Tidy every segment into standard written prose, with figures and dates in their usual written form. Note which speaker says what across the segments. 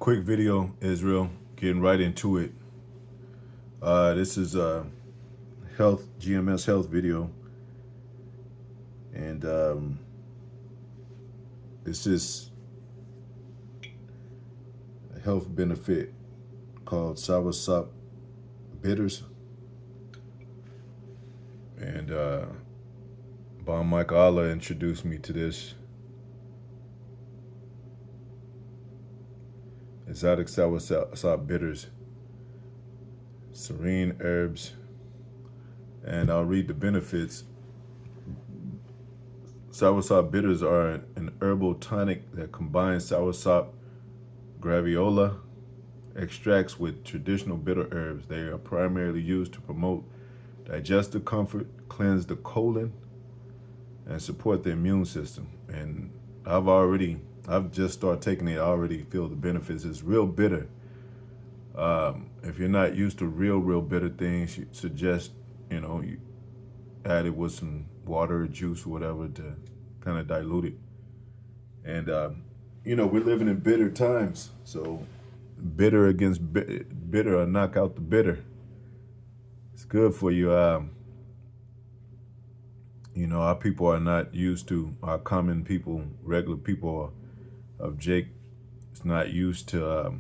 Speaker 1: Quick video, Israel, getting right into it. This is a GMS Health video, and it's just a health benefit called Soursop bitters, and Bon Mike Allah introduced me to this. Exotic Soursop bitters, serene herbs, and I'll read the benefits. Soursop bitters are an herbal tonic that combines soursop, graviola extracts with traditional bitter herbs. They are primarily used to promote digestive comfort, cleanse the colon, and support the immune system. And I've just started taking it. I already feel the benefits. It's real bitter. If you're not used to real bitter things, you suggest, you add it with some water or juice or whatever to kind of dilute it. And, we're living in bitter times. So bitter against bitter or knock out the bitter. It's good for you. Our people are not used to, our common people, regular people of Jake, is not used to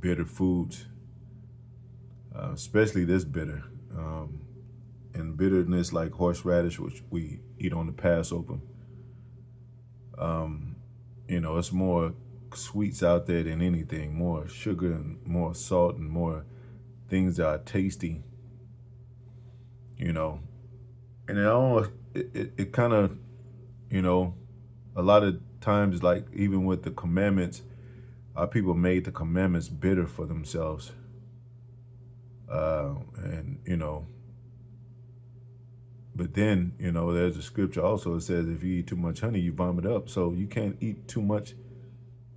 Speaker 1: bitter foods, especially this bitter. And bitterness like horseradish, which we eat on the Passover. It's more sweets out there than anything, more sugar and more salt and more things that are tasty, and it kind of, a lot of times, like even with the commandments, our people made the commandments bitter for themselves. But then, there's a scripture also that says if you eat too much honey, you vomit up. So you can't eat too much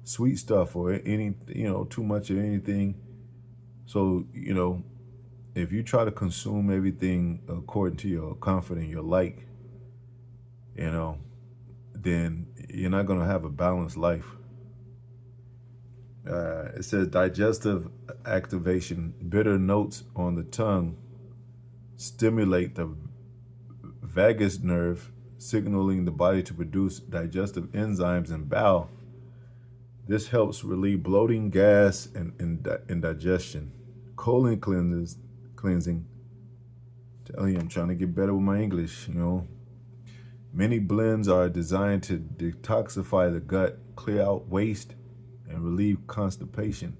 Speaker 1: sweet stuff or too much of anything. So, if you try to consume everything according to your comfort and your like, then you're not going to have a balanced life. It says digestive activation, bitter notes on the tongue stimulate the vagus nerve, signaling the body to produce digestive enzymes in bowel. This helps relieve bloating, gas, and indigestion. Colon cleansing. Tell you, I'm trying to get better with my English, Many blends are designed to detoxify the gut, clear out waste, and relieve constipation.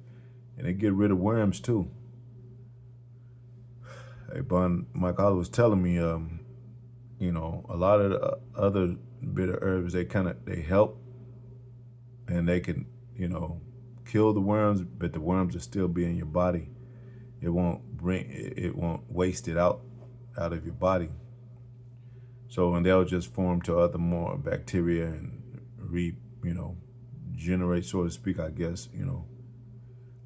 Speaker 1: And they get rid of worms too. Hey, Bon Michael was telling me, a lot of the other bitter herbs, they help, and they can, kill the worms, but the worms will still be in your body. It won't waste it out of your body. So, and they'll just form to other more bacteria and generate, so to speak, I guess,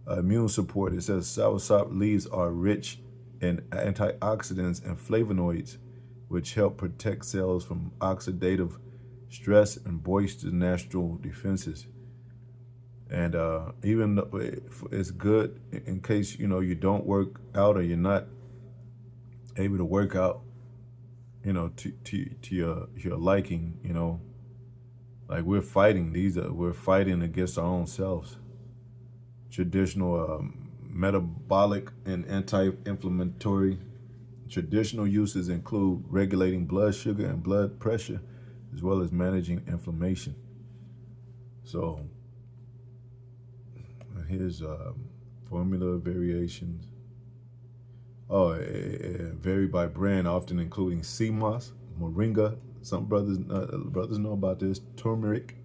Speaker 1: immune support. It says soursop leaves are rich in antioxidants and flavonoids, which help protect cells from oxidative stress and boost the natural defenses. And even though it's good in case, you don't work out or you're not able to work out, to your liking, like we're fighting against our own selves. Traditional metabolic and anti-inflammatory. Traditional uses include regulating blood sugar and blood pressure, as well as managing inflammation. So here's formula variations. Vary by brand, often including sea moss, moringa. Some brothers know about this, turmeric,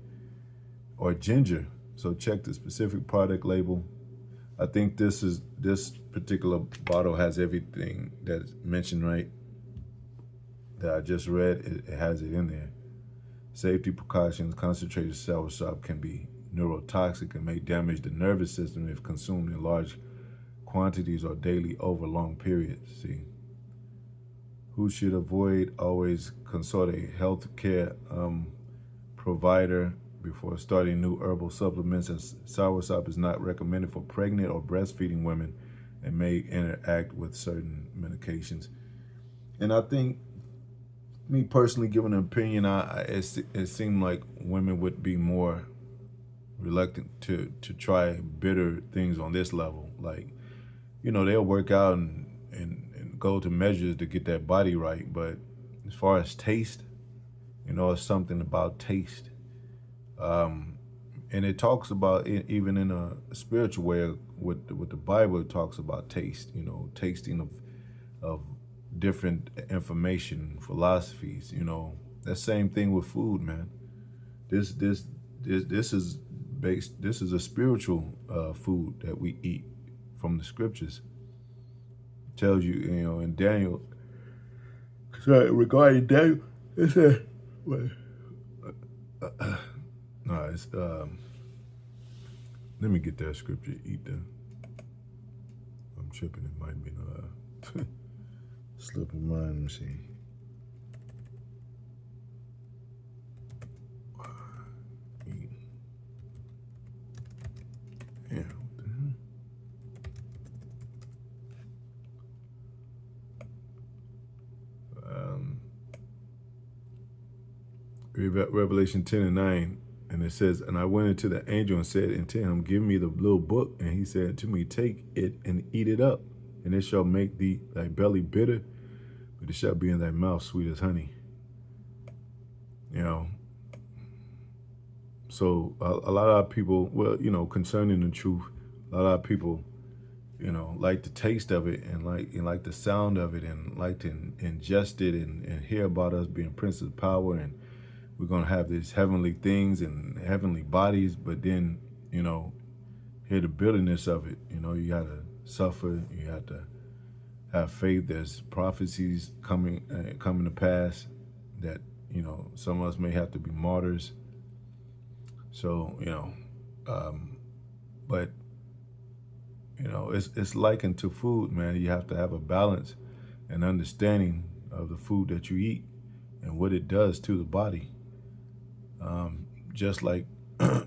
Speaker 1: or ginger. So check the specific product label. I think this particular bottle has everything that's mentioned, right? That I just read, it has it in there. Safety precautions: concentrated soursop can be neurotoxic and may damage the nervous system if consumed in large quantities or daily over long periods. See, who should avoid? Always consult a healthcare provider before starting new herbal supplements, as soursop is not recommended for pregnant or breastfeeding women and may interact with certain medications. And I think, me personally, giving an opinion, it seemed like women would be more reluctant to try bitter things on this level. Like, they'll work out and go to measures to get that body right, but as far as taste, it's something about taste. Um, and it talks about it even in a spiritual way with the Bible. It talks about taste, tasting of different information, philosophies. That same thing with food, man. This is based. This is a spiritual food that we eat from the scriptures. It tells you, in Daniel. Sorry, regarding Daniel, it said, wait, no, it's let me get that scripture. Eat the. I'm tripping. It might be slip of mine. Let me see. Yeah. What the hell? Revelation 10:9, and it says, "And I went into the angel and said unto him, Give me the little book. And he said to me, Take it and eat it up, and it shall make thy belly bitter, but it shall be in thy mouth sweet as honey." So a lot of people, well, concerning the truth, a lot of people, like the taste of it and like the sound of it and like to ingest it and hear about us being princes of power and we're going to have these heavenly things and heavenly bodies, but then, hear the bitterness of it. You got to suffer. You have to have faith. There's prophecies coming to pass that, some of us may have to be martyrs. So, but, it's likened to food, man. You have to have a balance and understanding of the food that you eat and what it does to the body. Just like, how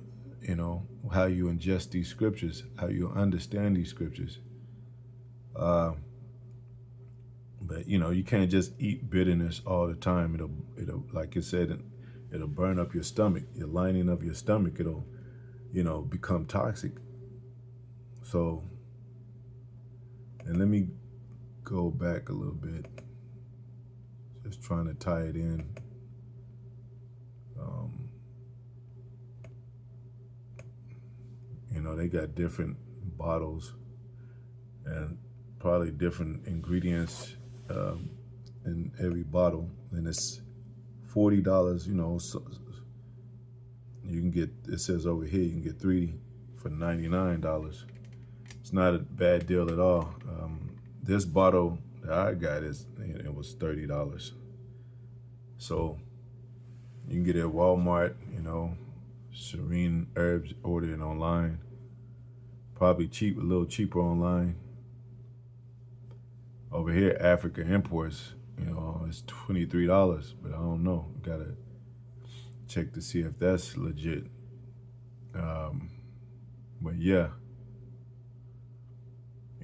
Speaker 1: you ingest these scriptures, how you understand these scriptures. But, you can't just eat bitterness all the time. It'll, like it said, it'll burn up your stomach, your lining of your stomach. It'll, become toxic. So, and let me go back a little bit, just trying to tie it in. They got different bottles and probably different ingredients in every bottle, and it's $40. So you can get. It says over here you can get 3 for $99. It's not a bad deal at all. This bottle that I got it was $30. So you can get it at Walmart. Serene Herbs, order it online. Probably a little cheaper online. Over here, Africa Imports, it's $23, but I don't know. Gotta check to see if that's legit. But yeah,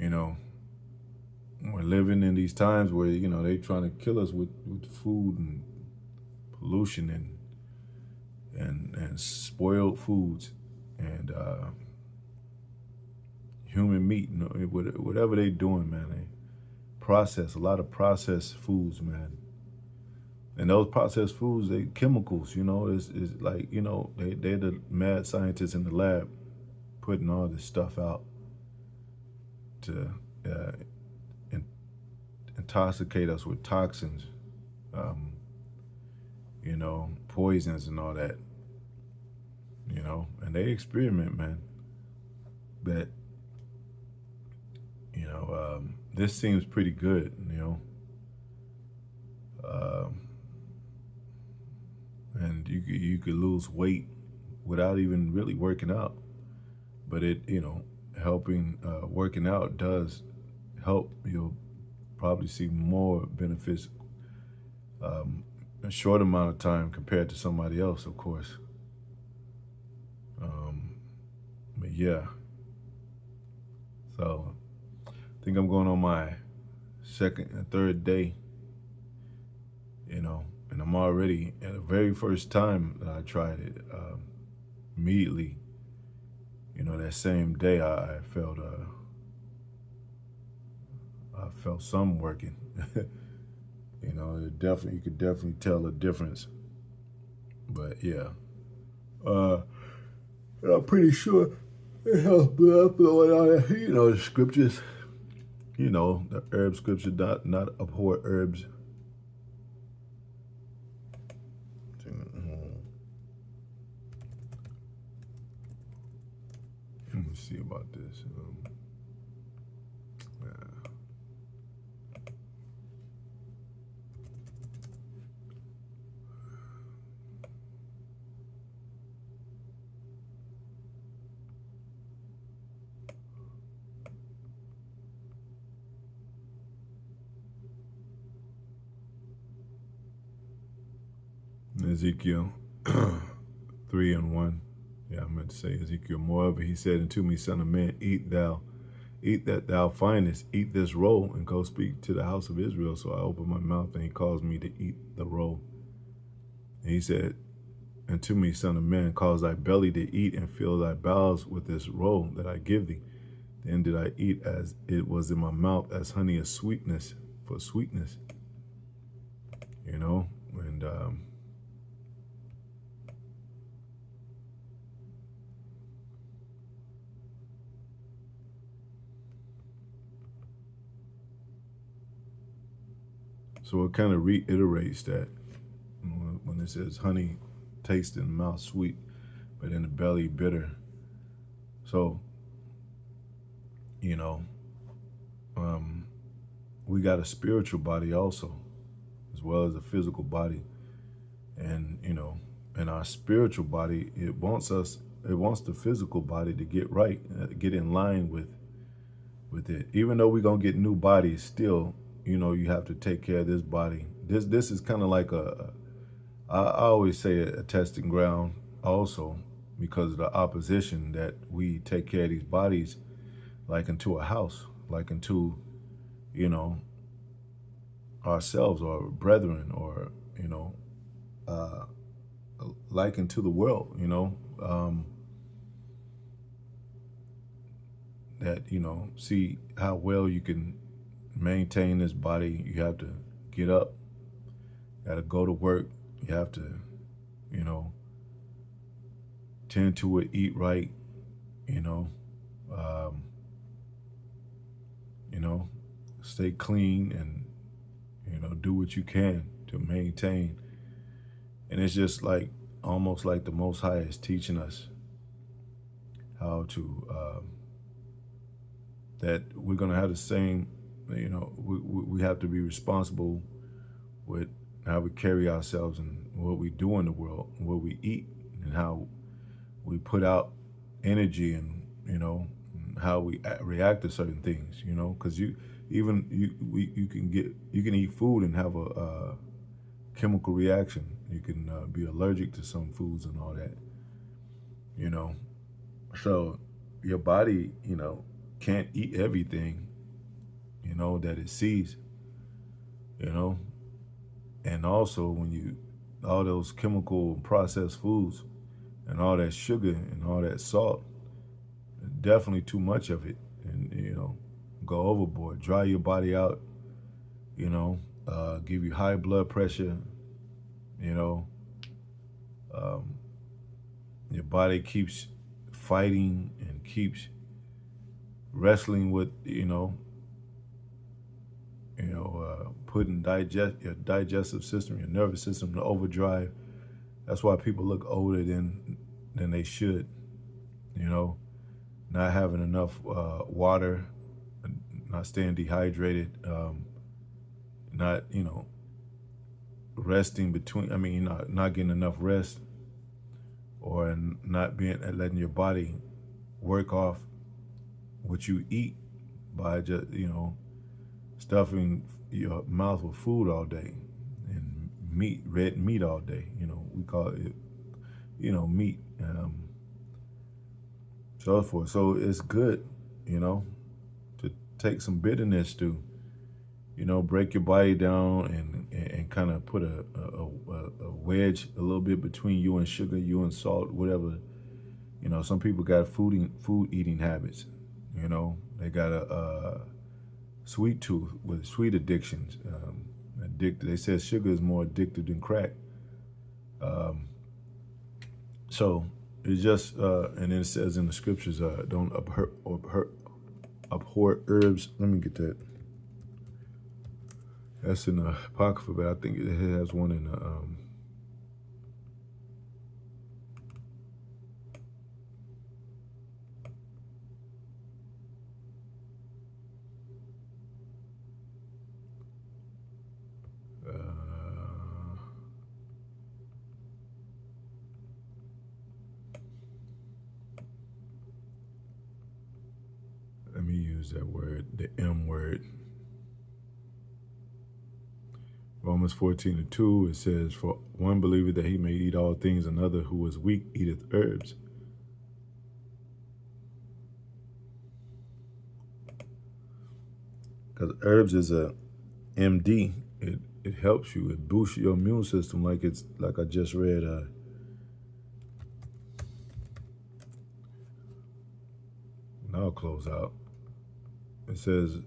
Speaker 1: we're living in these times where they trying to kill us with food and pollution and spoiled foods and human meat, whatever they doing, man. They process a lot of processed foods, man. And those processed foods, they chemicals, it's like, they're the mad scientists in the lab putting all this stuff out to intoxicate us with toxins, poisons and all that, and they experiment, man. But, this seems pretty good, and you could lose weight without even really working out. But it, helping working out does help. You'll probably see more benefits a short amount of time compared to somebody else, of course. Yeah. So I think I'm going on my second and third day, and I'm already at the very first time that I tried it. Immediately, that same day, I felt some working. It definitely, you could definitely tell a difference. But yeah, uh, I'm pretty sure it helps blood flowing out. The scriptures. The herb scripture, not abhor herbs. Let me see about this. Ezekiel 3:1. Yeah, I meant to say Ezekiel. Moreover, he said unto me, Son of man, eat that thou findest, eat this roll, and go speak to the house of Israel. So I opened my mouth, and he caused me to eat the roll. And he said unto me, Son of man, cause thy belly to eat, and fill thy bowels with this roll that I give thee. Then did I eat as it was in my mouth, as honey of sweetness for sweetness. And so it kind of reiterates that when it says honey tastes in the mouth sweet, but in the belly bitter. So, we got a spiritual body also, as well as a physical body. And, in our spiritual body, it wants the physical body to get right, get in line with it. Even though we're going to get new bodies, still, you have to take care of this body. This is kind of like I always say a testing ground also, because of the opposition that we take care of these bodies like into a house, like into, ourselves or brethren, or, uh, like into the world, that, see how well you can maintain this body. You have to get up, you got to go to work, you have to, tend to it, eat right, um, stay clean, and, do what you can to maintain. And it's just like, almost like the Most High is teaching us how to, that we're going to have the same, we have to be responsible with how we carry ourselves, and what we do in the world, and what we eat, and how we put out energy, and, how we react to certain things, because you can eat food and have a chemical reaction. You can be allergic to some foods and all that, so your body, can't eat everything, that it sees, and also when all those chemical processed foods, and all that sugar, and all that salt, definitely too much of it, and, go overboard, dry your body out, give you high blood pressure, um, your body keeps fighting and keeps wrestling with, putting your digestive system, your nervous system to overdrive. That's why people look older than they should, not having enough water, not staying dehydrated, not, resting between, not getting enough rest, or not letting your body work off what you eat by just, stuffing your mouth with food all day, and red meat all day. We call it, meat. so forth. So it's good, you know, to take some bitterness to, break your body down and kind of put a wedge a little bit between you and sugar, you and salt, whatever. Some people got food eating habits. They got a sweet tooth with sweet addictions. Addicted. They said sugar is more addictive than crack. Um, so it's just, and then it says in the scriptures, don't abhor herbs. Let me get that. That's in the Apocrypha, but I think it has one in the. Let me use that word, the M word. Romans 14:2, it says, "For one believeth that he may eat all things, another who is weak eateth herbs." Because herbs is a MD. It helps you. It boosts your immune system, like I just read. Now I'll close out. It says,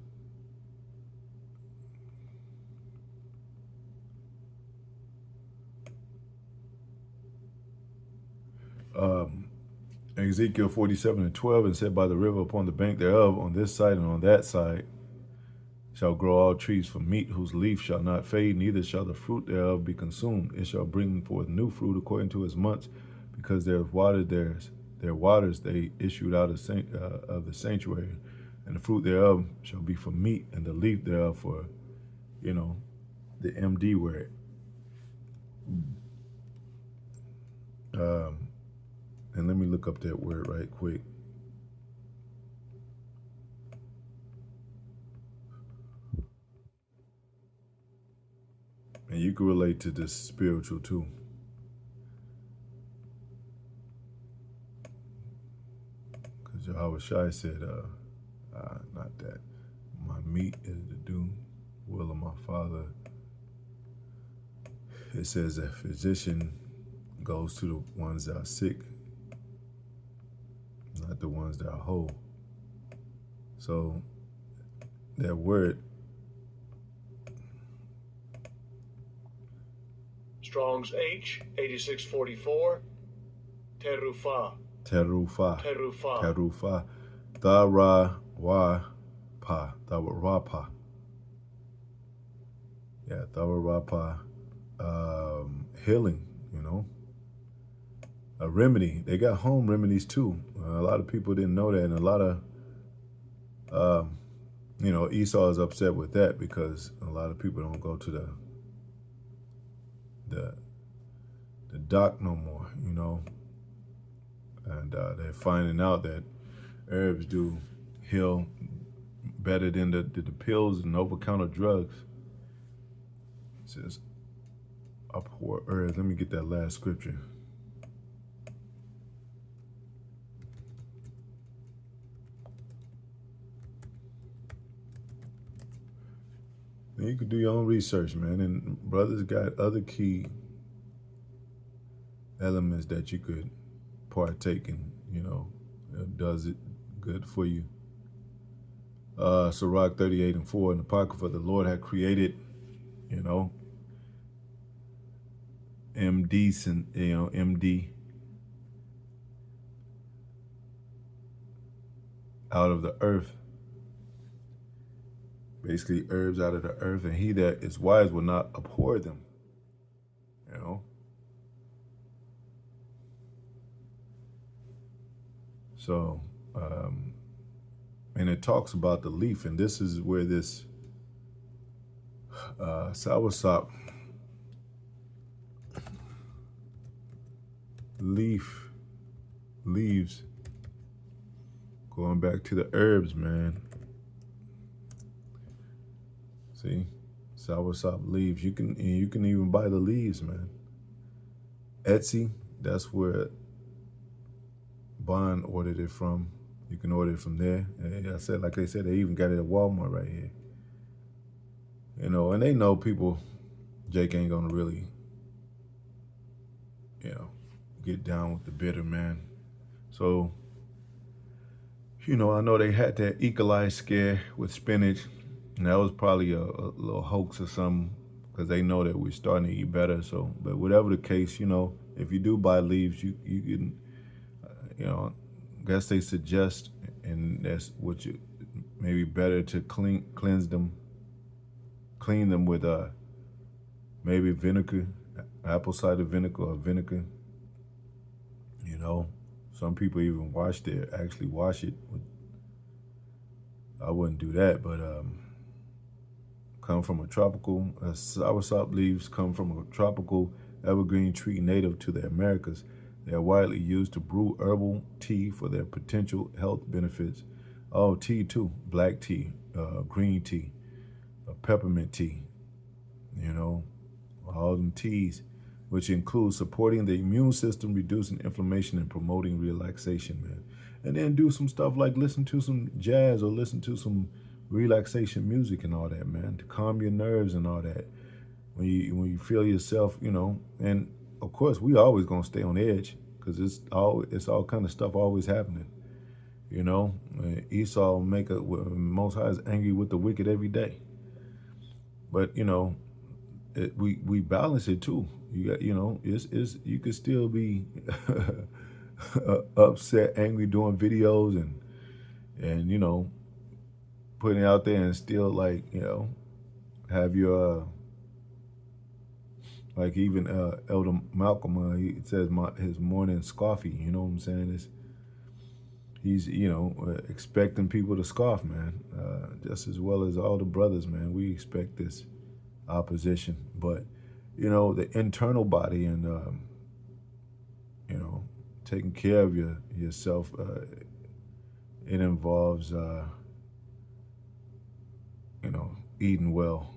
Speaker 1: Ezekiel 47:12, and said, "By the river upon the bank thereof, on this side and on that side, shall grow all trees for meat, whose leaf shall not fade, neither shall the fruit thereof be consumed. It shall bring forth new fruit according to its months, because their waters they issued out of the sanctuary, and the fruit thereof shall be for meat, and the leaf thereof for, the MD word." And let me look up that word right quick. And you can relate to this spiritual too. Because Yahweh Shai said, not that. My meat is to do will of my Father. It says a physician goes to the ones that are sick, not the ones that are whole. So that word,
Speaker 2: Strong's H 8644, terufa.
Speaker 1: terufa,
Speaker 2: Terufa.
Speaker 1: terufa, tharawapa, thawarapa. Yeah, thawarapa, healing, a remedy. They got home remedies too. A lot of people didn't know that, and a lot of, Esau is upset with that because a lot of people don't go to the doc no more, and they're finding out that herbs do heal better than the pills and over-counter drugs. It says, abhor herbs. Let me get that last scripture. And you can do your own research, man. And brothers got other key elements that you could partake in, does it good for you. Sirach 38:4 in the Apocrypha, the Lord had created, MD out of the earth. Basically, herbs out of the earth, and he that is wise will not abhor them. So, and it talks about the leaf, and this is where this soursop leaves, going back to the herbs, man. See, soursop leaves. You can even buy the leaves, man. Etsy, that's where Bond ordered it from. You can order it from there. And I said, like they said, they even got it at Walmart right here. You know, and they know people, Jake ain't gonna really, you know, get down with the bitter, man. So, you know, I know they had that E. coli scare with spinach, and that was probably a little hoax or something, because they know that we're starting to eat better. So, but whatever the case, you know, if you do buy leaves, you can, you know, I guess they suggest, and that's what you maybe better to clean them with maybe vinegar, apple cider vinegar or vinegar. You know, some people even actually wash it. I wouldn't do that, but come from a tropical, soursop leaves come from a tropical evergreen tree native to the Americas. They are widely used to brew herbal tea for their potential health benefits. Oh, tea too, black tea, green tea, peppermint tea, you know, all them teas, which includes supporting the immune system, reducing inflammation, and promoting relaxation, man. And then do some stuff like listen to some jazz or listen to some relaxation music and all that, man, to calm your nerves and all that. When you feel yourself, you know, and of course we always gonna stay on edge because it's all kind of stuff always happening. You know, Esau Most High is angry with the wicked every day. But you know, we balance it too. You got, you know, it's you could still be upset, angry, doing videos and you know, putting it out there and still, like, you know, have your like even Elder Malcolm, he says his morning scoffy. You know what I'm saying? He's, you know, expecting people to scoff, man, just as well as all the brothers, man. We expect this opposition, but you know, the internal body and you know, taking care of yourself, it involves you know, eating well,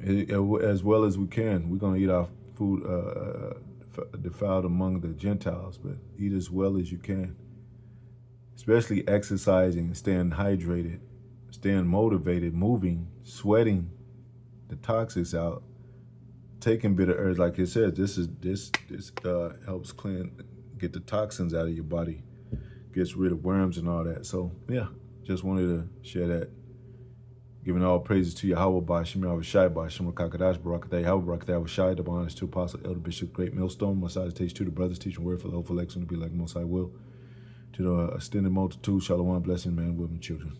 Speaker 1: as well as we can. We're gonna eat our food defiled among the Gentiles, but eat as well as you can, especially exercising, staying hydrated, staying motivated, moving, sweating the toxics out, taking bitter herbs. Like it says, this helps get the toxins out of your body, gets rid of worms and all that. So yeah, just wanted to share that. Giving all praises to Yahweh by Shemir Avishai by Shemar Kakadash Barakatay Yahweh Barakatay Avishai, the honors to Apostle Elder Bishop Great Millstone. Messiah teach to the brothers, teaching word for the hopeful election to be like Most High will. To the extended multitude, Shalom, blessing, man, women, children.